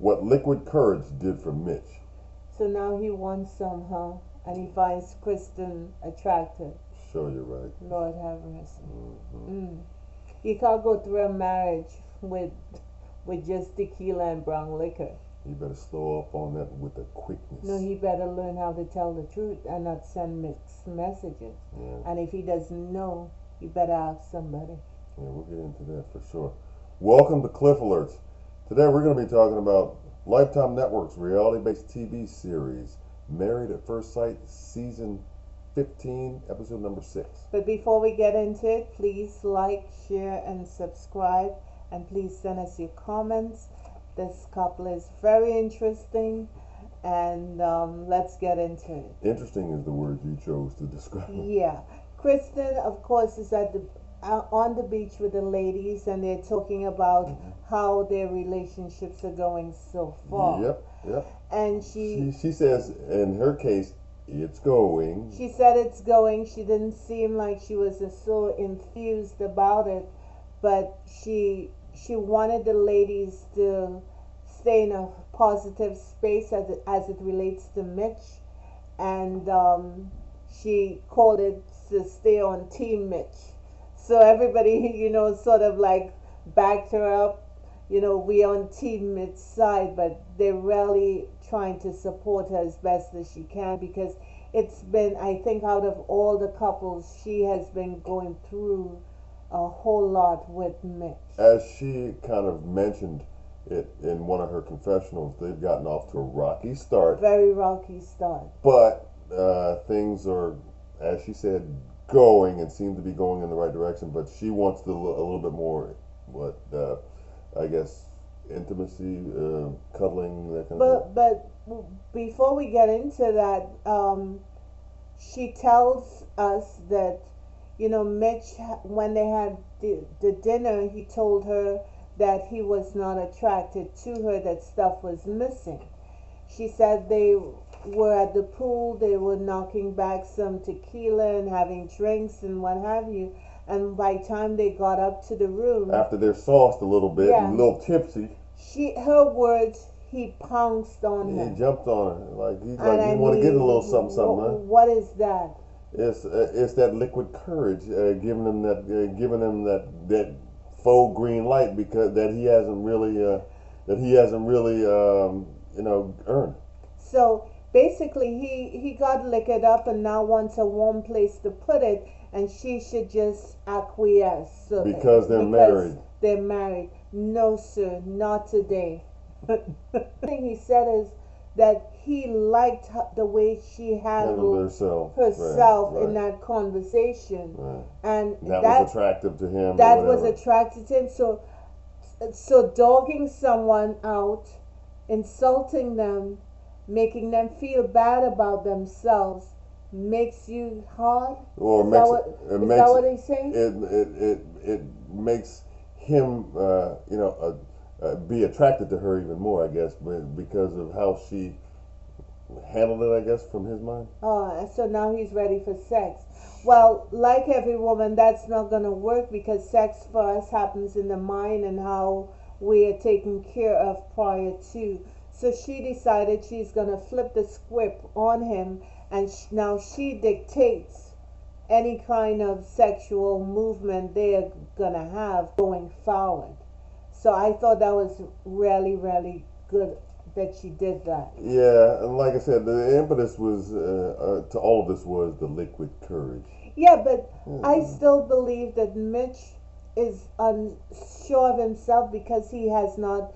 what liquid courage did for Mitch. So now he wants some, huh? And he finds Kristen attractive. Sure, you're right. Lord have mercy. Mm-hmm. You can't go through a marriage with just tequila and brown liquor. You better slow up on that with the quickness. No, he better learn how to tell the truth and not send mixed messages. Yeah. And if he doesn't know, you better ask somebody. Yeah, we'll get into that for sure. Welcome to Cliff Alerts. Today we're going to be talking about Lifetime Network's reality-based TV series, Married at First Sight, Season 15, Episode number 6. But before we get into it, please like, share, and subscribe. And please send us your comments. This couple is very interesting. And let's get into it. Interesting is the word you chose to describe. Yeah. Kristen, of course, is at the on the beach with the ladies, and they're talking about how their relationships are going so far. Yep. And she says, in her case, it's going. She said it's going. She didn't seem like she was so enthused about it, but she wanted the ladies to stay in a positive space as it relates to Mitch, and she called it to stay on Team Mitch. So everybody, sort of like backed her up. We on Team Mitch's side, but they're really trying to support her as best as she can, because it's been, I think, out of all the couples, she has been going through a whole lot with Mitch. As she kind of mentioned it in one of her confessionals, they've gotten off to a rocky start. Very rocky start. But things are, as she said, going and seem to be going in the right direction. But she wants a little bit more, I guess, intimacy, cuddling, that kind of thing. But before we get into that, she tells us that, Mitch, when they had the dinner, he told her that he was not attracted to her, that stuff was missing. She said they were at the pool, they were knocking back some tequila and having drinks and what have you. And by the time they got up to the room, after they're sauced a little bit and a little tipsy, her words, he pounced on her. He jumped on her like he's like, you want to get a little something, huh? What is that? It's that liquid courage, giving him that faux green light, because that he hasn't really earned. So basically, he got liquored up and now wants a warm place to put it, and she should just acquiesce. Because they're married. They're married. No, sir, not today. The thing he said is that he liked the way she handled herself right. in that conversation, right. And that was attractive to him. That was attractive to him. So dogging someone out, insulting them, making them feel bad about themselves makes you hard. Or is that what he's saying? It makes him be attracted to her even more, I guess, because of how she handled it, I guess, from his mind. So now he's ready for sex. Well, like every woman, that's not going to work, because sex for us happens in the mind and how we are taken care of prior to. So she decided she's going to flip the script on him, and now she dictates any kind of sexual movement they're going to have going forward. So I thought that was really, really good that she did that. Yeah, and like I said, the impetus was to all of this was the liquid courage. Yeah, but I still believe that Mitch is unsure of himself because he has not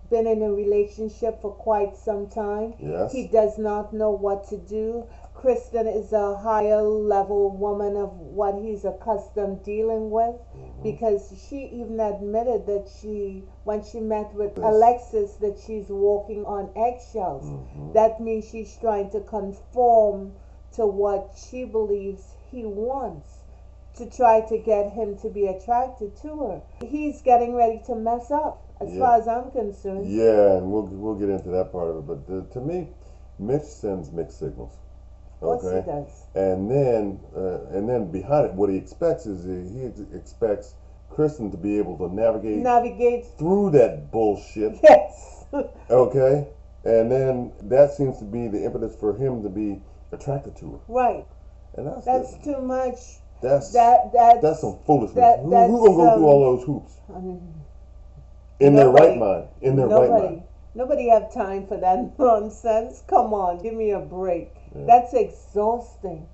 been in a relationship for quite some time. Yes. He does not know what to do. Kristen is a higher level woman of what he's accustomed dealing with, because she even admitted that when she met with Alexis, that she's walking on eggshells. That means she's trying to conform to what she believes he wants, to try to get him to be attracted to her. He's getting ready to mess up, as far as I'm concerned. Yeah, and we'll get into that part of it. But to me, Mitch sends mixed signals. Okay. Of course he does. And then behind it, what he expects is he expects Kristen to be able to navigate Navigate through that bullshit. Yes. Okay, and then that seems to be the impetus for him to be attracted to her, Right. and That's too much. that's That that's that's some foolishness. that Who that's gonna go through all those hoops um, in their right nobody, mind? In their right mind. nobody have time for that nonsense. Come on, give me a break. Yeah. That's exhausting.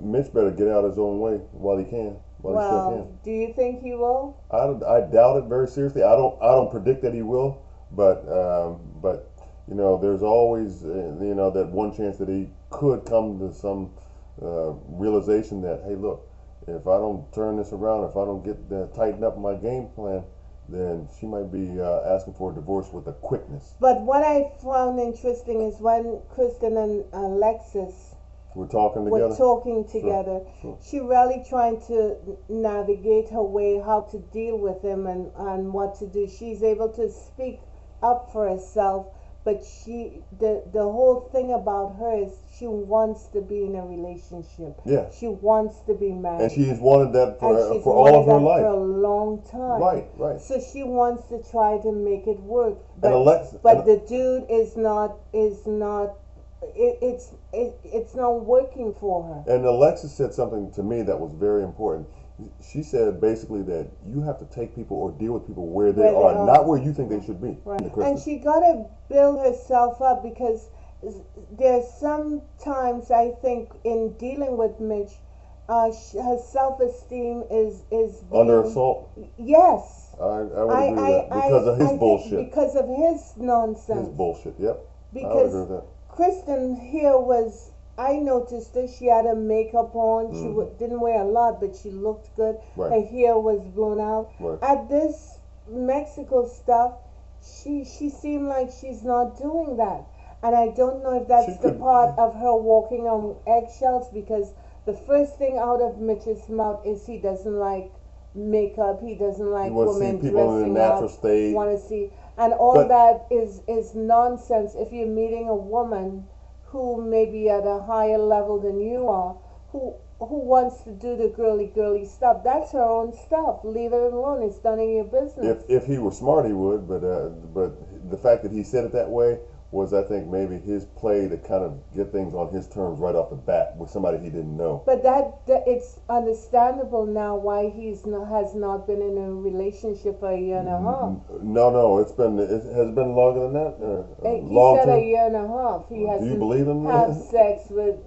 Mitch better get out his own way while he can, while he still can. Well, do you think he will? I doubt it very seriously. I don't predict that he will, but there's always that one chance that he could come to some realization that, hey, look, if I don't turn this around, if I don't get tighten up my game plan, then she might be asking for a divorce with a quickness. But what I found interesting is when Kristen and Alexis We're talking were together. talking Sure, together, sure. she really trying to navigate her way how to deal with him and what to do. She's able to speak up for herself, but the whole thing about her is she wants to be in a relationship. Yeah. She wants to be married. And she's wanted that And she's for all of wanted her that for a life. long time. Right, right. So she wants to try to make it work. And But the dude is not it's not working for her. And Alexis said something to me that was very important. She said basically that you have to take people or deal with people where they are, not where you think they should be. Right. And she gotta build herself up because there's sometimes I think in dealing with Mitch, her self-esteem is Under assault. Yes. I would agree with that because of his bullshit. Because of his nonsense. His bullshit. Yep. Because I would agree with that. Kristen here was, I noticed that she had her makeup on. She didn't wear a lot, but she looked good. Right. Her hair was blown out. Right. At this Mexico stuff, she seemed like she's not doing that. And I don't know if that's the part of her walking on eggshells, because the first thing out of Mitch's mouth is he doesn't like makeup. He doesn't like women dressing up. State. Want to see, and all that is nonsense. If you're meeting a woman who may be at a higher level than you are, who wants to do the girly stuff, that's her own stuff. Leave it alone. It's none of your business. If he were smart, he would. But the fact that he said it that way was, I think, maybe his play to kind of get things on his terms right off the bat with somebody he didn't know. But that it's understandable now why has not been in a relationship for a year and a half. No, it has been longer than that. He said a year and a half. He hasn't Do you believe him? Have sex with.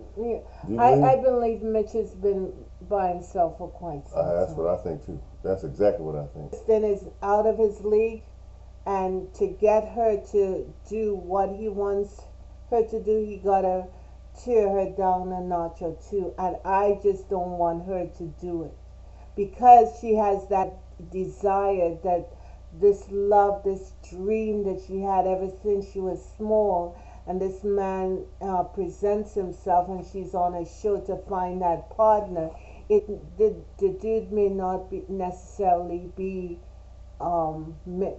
I believe believe Mitch has been by himself for quite some time. That's what I think too. That's exactly what I think. Kristen is out of his league. And to get her to do what he wants her to do, he gotta tear her down a notch or two. And I just don't want her to do it. Because she has that desire, that this love, this dream that she had ever since she was small. And this man presents himself and she's on a show to find that partner. The dude may not necessarily be Mitch.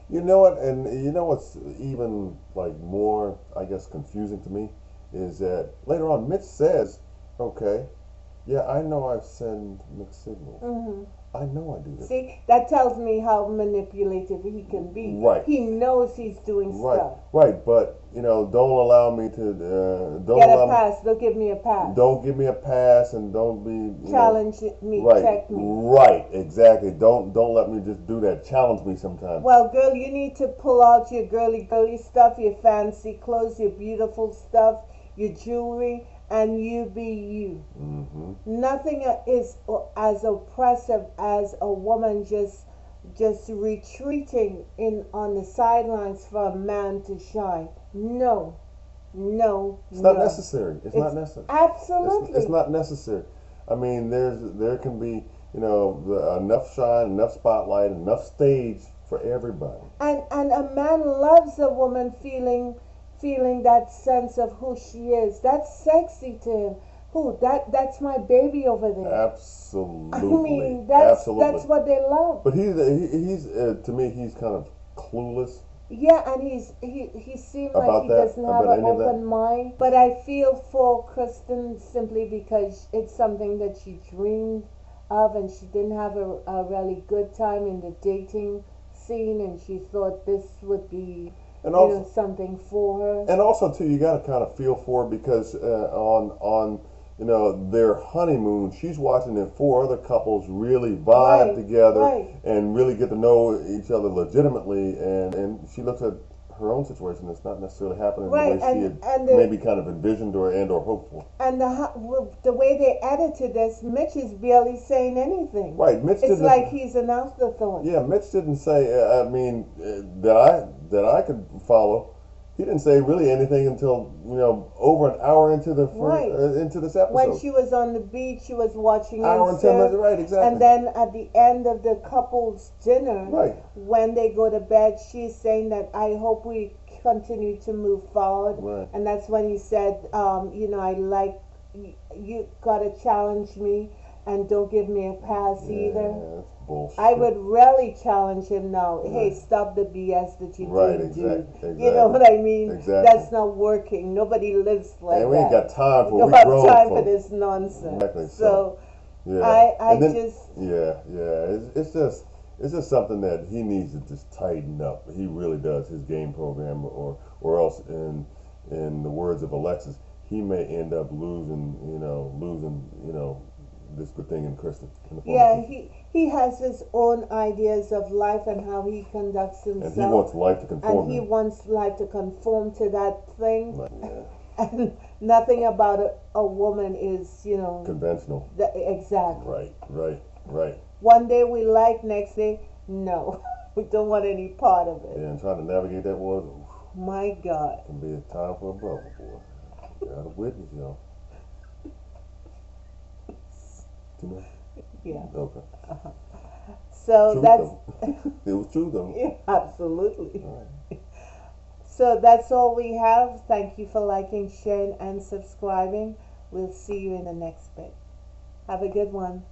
You know what, and you know what's even like more, I guess, confusing to me is that later on Mitch says, "Okay, yeah, I know I've sent mixed signals. I know I do this." See, that tells me how manipulative he can be. Right. He knows he's doing stuff. Right, but don't allow me to don't get allow a pass. Don't give me a pass. Don't give me a pass, and don't be challenge me. Right, check me. Right, exactly. Don't let me just do that. Challenge me sometimes. Well, girl, you need to pull out your girly stuff, your fancy clothes, your beautiful stuff, your jewelry, and you be you. Nothing is as oppressive as a woman just retreating in on the sidelines for a man to shine. No. It's not necessary. It's not necessary. Absolutely. It's not necessary. I mean, there can be enough shine, enough spotlight, enough stage for everybody. And a man loves a woman feeling that sense of who she is. That's sexy to him. That's my baby over there. Absolutely. I mean, that's what they love. But he's to me, he's kind of clueless. Yeah, and he seems like he doesn't have an open mind. But I feel for Kristen simply because it's something that she dreamed of, and she didn't have a really good time in the dating scene, and she thought this would be And also, something for her. and also too, you got to kind of feel for her because on their honeymoon, she's watching the four other couples really vibe Right, together right, and really get to know each other legitimately, and she looks at her own situation that's not necessarily happening the right, way she had and maybe kind of envisioned or hoped for. the way they edited this, Mitch is barely saying anything. Right, Mitch It's didn't. like he's an afterthought. Yeah, Mitch didn't say. I mean, that I could follow. He didn't say really anything until over an hour into the Right. into this When episode. she was on the beach, she was watching Hour him and 10 minutes. surf. Right, exactly. And then at the end of the couple's dinner, Right. when they go to bed, she's saying that I hope we continue to move forward. Right. And that's when he said, I like you gotta challenge me and don't give me a pass either. Yeah, that's bullshit. I would really challenge him now. Hey, Right. stop the BS that you're Right, doing, exactly, dude. You know what I mean? Exactly. That's not working. Nobody lives like And we ain't that. got time for We don't we have grown time for folk. this nonsense. Exactly. So Yeah. I And then, just yeah. It's just something that he needs to just tighten up. He really does his game program, or else in the words of Alexis, he may end up losing this good thing in Kristen. In the form of yeah, Kristen. he has his own ideas of life and how he conducts And he himself. wants life to conform And he him. wants life to conform to that thing. Like, yeah, And nothing about a woman is, conventional. exactly. Right. One day we like, next day, no. We don't want any part of it. Yeah, and trying to navigate that was My God. can be a time for a brother, boy. Got a witness, y'all. Too much? Yeah. Okay. So True that's though. It was true though. yeah, absolutely. All right. So that's all we have. Thank you for liking, sharing, and subscribing. We'll see you in the next bit. Have a good one.